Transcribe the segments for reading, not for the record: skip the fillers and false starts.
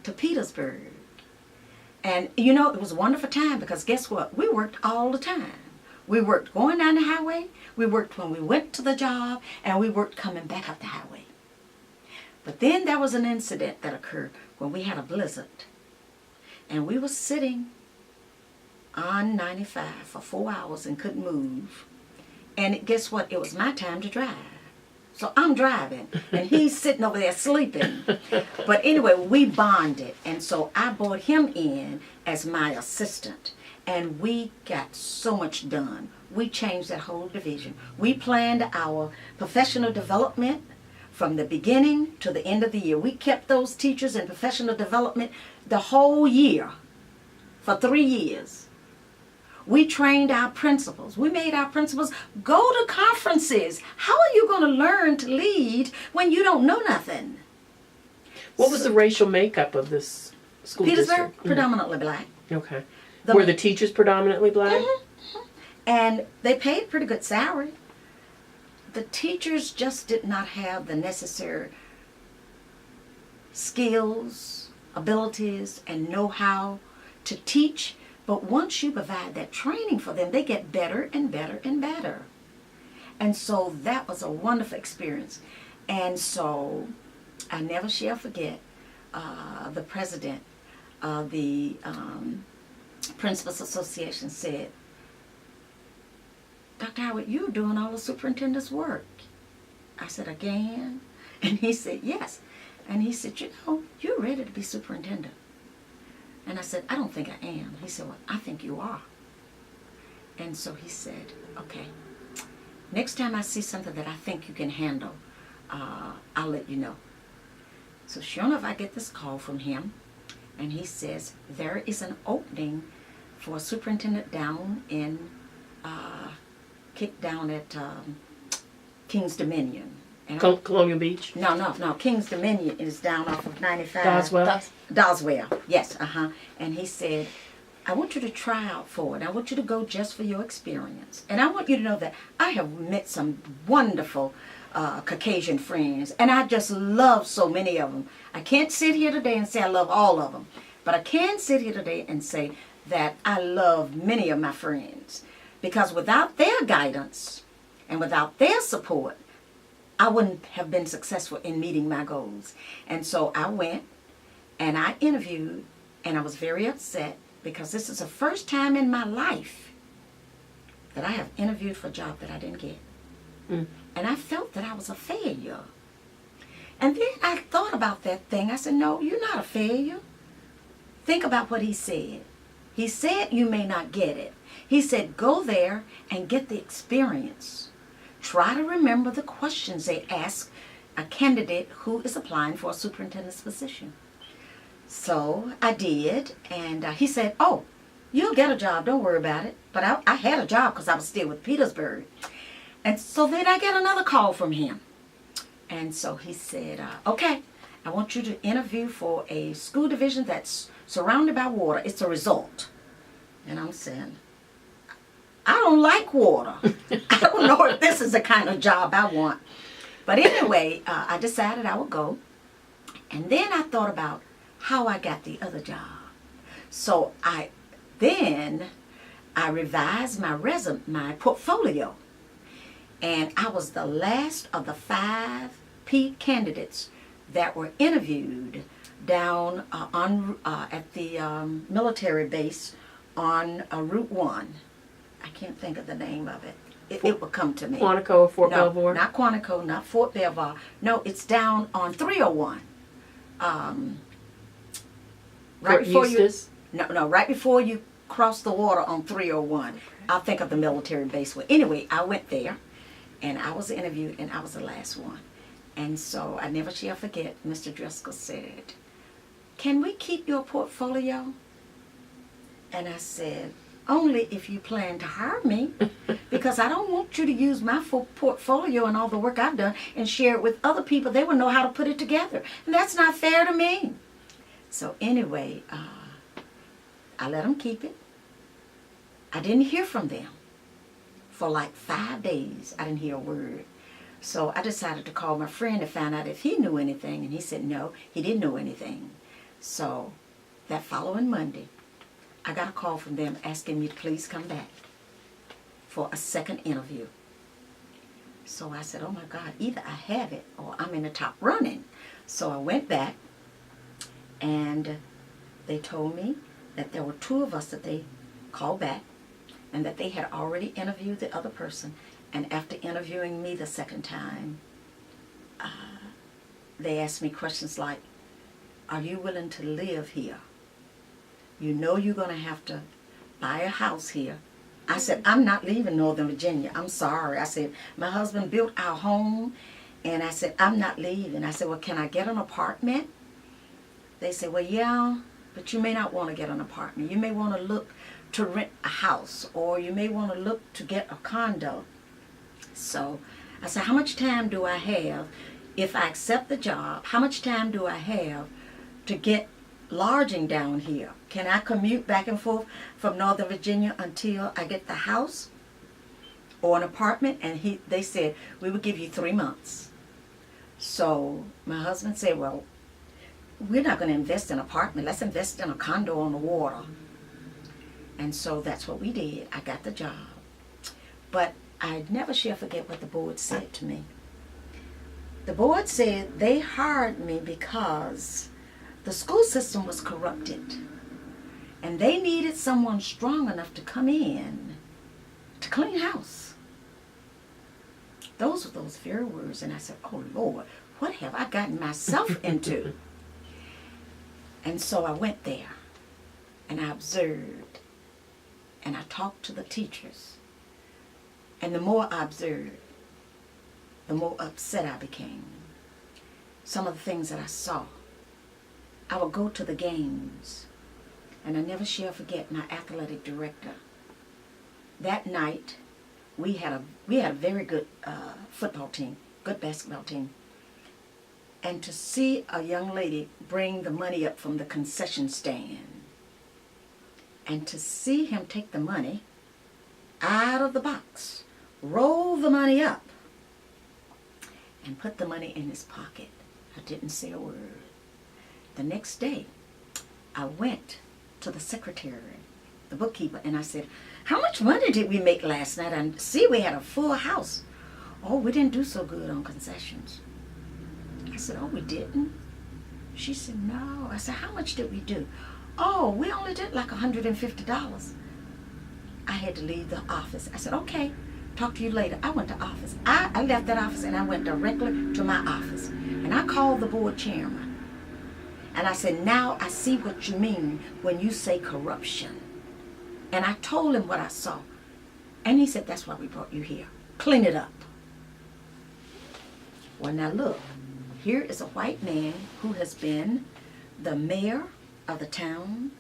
to Petersburg. And, you know, it was a wonderful time because guess what? We worked all the time. We worked going down the highway, we worked when we went to the job, and we worked coming back up the highway. But then there was an incident that occurred when we had a blizzard. And we were sitting on 95 for 4 hours and couldn't move. And guess what? It was my time to drive. So I'm driving, and he's sitting over there sleeping. But anyway, we bonded, and so I brought him in as my assistant. And we got so much done. We changed that whole division. We planned our professional development from the beginning to the end of the year. We kept those teachers in professional development the whole year for 3 years. We trained our principals. We made our principals go to conferences. How are you going to learn to lead when you don't know nothing? What was the racial makeup of this school Petersburg, district? predominantly black. Okay. Were the teachers predominantly black? And they paid pretty good salary. The teachers just did not have the necessary skills, abilities, and know-how to teach. But once you provide that training for them, they get better and better and better. And so that was a wonderful experience. And so I never shall forget the president of the Principals Association said, Dr. Howard, you're doing all the superintendent's work. I said, again? And he said, yes. And he said, you know, you're ready to be superintendent. And I said, I don't think I am. He said, well, I think you are. And so he said, okay, next time I see something that I think you can handle, I'll let you know. So sure enough, I get this call from him, and he says, there is an opening for a superintendent down in, down at King's Dominion. And Colonial Beach? No. King's Dominion is down off of 95. Doswell? Doswell, yes, And he said, I want you to try out for it. I want you to go just for your experience. And I want you to know that I have met some wonderful Caucasian friends, and I just love so many of them. I can't sit here today and say I love all of them, but I can sit here today and say that I love many of my friends, because without their guidance and without their support, I wouldn't have been successful in meeting my goals. And so I went and I interviewed, and I was very upset because this is the first time in my life that I have interviewed for a job that I didn't get. And I felt that I was a failure. And then I thought about that thing. I said, no, you're not a failure. Think about what he said. He said you may not get it. He said, go there and get the experience. Try to remember the questions they ask a candidate who is applying for a superintendent's position. So I did, and he said, oh, you'll get a job, don't worry about it. But I had a job because I was still with Petersburg. And so then I get another call from him. And so he said, okay, I want you to interview for a school division that's surrounded by water. It's a result. And I'm saying, I don't like water. I don't know if this is the kind of job I want. But anyway, I decided I would go. And then I thought about how I got the other job. So I revised my portfolio. And I was the last of the 5 candidates that were interviewed down at the military base on Route 1. I can't think of the name of it. It will come to me. Quantico or Fort Belvoir? No, not Quantico, not Fort Belvoir. No, it's down on 301. Right before Eustis? right before you cross the water on 301. Okay. I'll think of the military base. Well, anyway, I went there, and I was interviewed, and I was the last one. And so I never shall forget, Mr. Driscoll said, can we keep your portfolio? And I said, only if you plan to hire me, because I don't want you to use my full portfolio and all the work I've done and share it with other people. They will know how to put it together. And that's not fair to me. So anyway, I let them keep it. I didn't hear from them for like 5 days. I didn't hear a word. So I decided to call my friend to find out if he knew anything. And he said no, he didn't know anything. So that following Monday, I got a call from them asking me to please come back for a second interview. So I said, oh my God, either I have it or I'm in the top running. So I went back, and they told me that there were 2 of us that they called back, and that they had already interviewed the other person. And after interviewing me the second time, they asked me questions like, are you willing to live here? You know you're going to have to buy a house here. I said, I'm not leaving Northern Virginia. I'm sorry. I said, my husband built our home, and I said, I'm not leaving. I said, well, can I get an apartment? They said, well, yeah, but you may not want to get an apartment. You may want to look to rent a house, or you may want to look to get a condo. So I said, how much time do I have if I accept the job? How much time do I have to get lodging down here? Can I commute back and forth from Northern Virginia until I get the house or an apartment? And they said, we would give you 3 months. So my husband said, well, we're not going to invest in an apartment. Let's invest in a condo on the water. And so that's what we did. I got the job. But I never shall forget what the board said to me. The board said they hired me because the school system was corrupted, and they needed someone strong enough to come in to clean house. Those were those very words. And I said, oh Lord, what have I gotten myself into? And so I went there, and I observed, and I talked to the teachers. And the more I observed, the more upset I became. Some of the things that I saw. I would go to the games, and I never shall forget my athletic director. That night, we had a very good football team, good basketball team. And to see a young lady bring the money up from the concession stand, and to see him take the money out of the box, roll the money up, and put the money in his pocket. I didn't say a word. The next day, I went to the secretary, the bookkeeper, and I said, how much money did we make last night? And see, we had a full house. Oh, we didn't do so good on concessions. I said, oh, we didn't? She said, no. I said, how much did we do? Oh, we only did like $150. I had to leave the office. I said, okay, talk to you later. I went to office. I left that office, and I went directly to my office. And I called the board chairman. And I said, now I see what you mean when you say corruption. And I told him what I saw. And he said, that's why we brought you here. Clean it up. Well, now look. Here is a white man who has been the mayor of the town,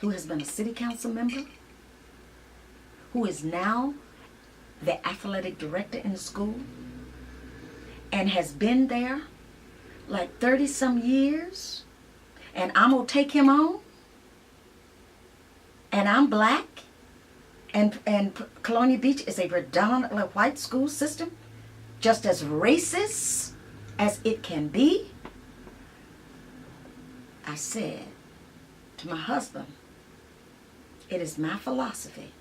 who has been a city council member, who is now the athletic director in the school, and has been there like 30-some years, and I'm going to take him on, and I'm black, and Colonial Beach is a predominantly white school system, just as racist as it can be. I said to my husband, it is my philosophy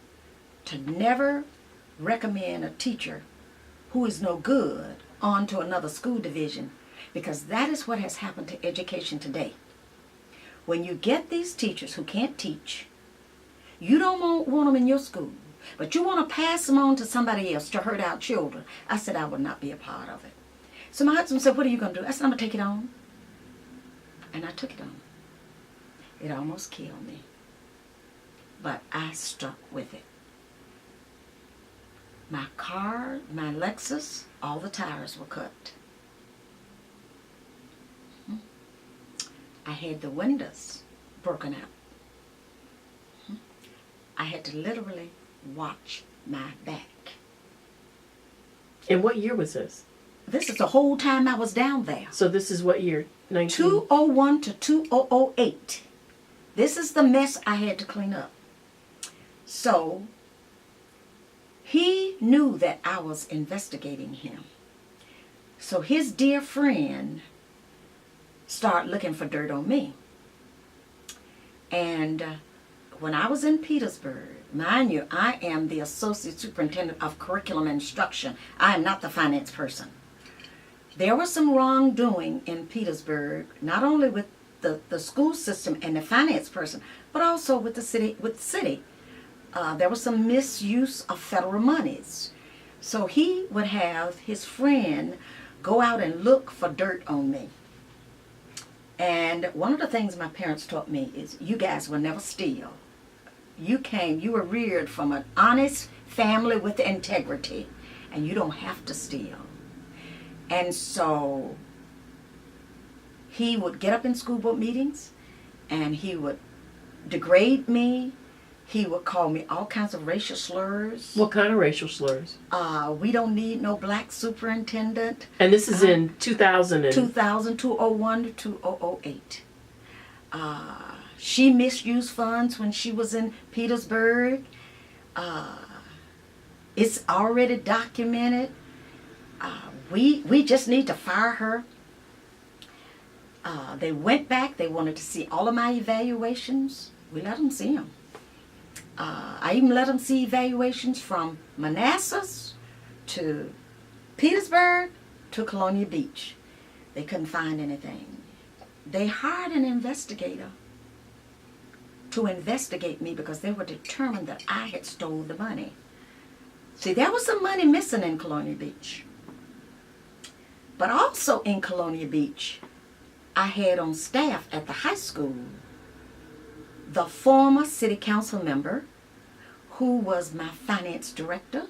to never recommend a teacher who is no good on to another school division, because that is what has happened to education today. When you get these teachers who can't teach, you don't want them in your school, but you want to pass them on to somebody else to hurt our children. I said I would not be a part of it. So my husband said, what are you going to do? I said, I'm going to take it on. And I took it on. It almost killed me. But I stuck with it. My car, my Lexus, all the tires were cut. I had the windows broken out. I had to literally watch my back. And what year was this? This is the whole time I was down there. So this is what year? 2001 to 2008. This is the mess I had to clean up. So he knew that I was investigating him. So his dear friend started looking for dirt on me. And when I was in Petersburg, mind you, I am the Associate Superintendent of Curriculum Instruction. I am not the finance person. There was some wrongdoing in Petersburg, not only with the school system and the finance person, but also with the city. There was some misuse of federal monies. So he would have his friend go out and look for dirt on me. And one of the things my parents taught me is, you guys will never steal. You were reared from an honest family with integrity, and you don't have to steal. And so he would get up in school board meetings, and he would degrade me. He would call me all kinds of racial slurs. What kind of racial slurs? We don't need no black superintendent. And this is in 2000 and... 2000, 2001 to 2008. She misused funds when she was in Petersburg. It's already documented. We just need to fire her. They went back. They wanted to see all of my evaluations. We let them see them. I even let them see evaluations from Manassas to Petersburg to Colonial Beach. They couldn't find anything. They hired an investigator to investigate me because they were determined that I had stole the money. See, there was some money missing in Colonial Beach. But also in Colonial Beach, I had on staff at the high school the former city council member who was my finance director,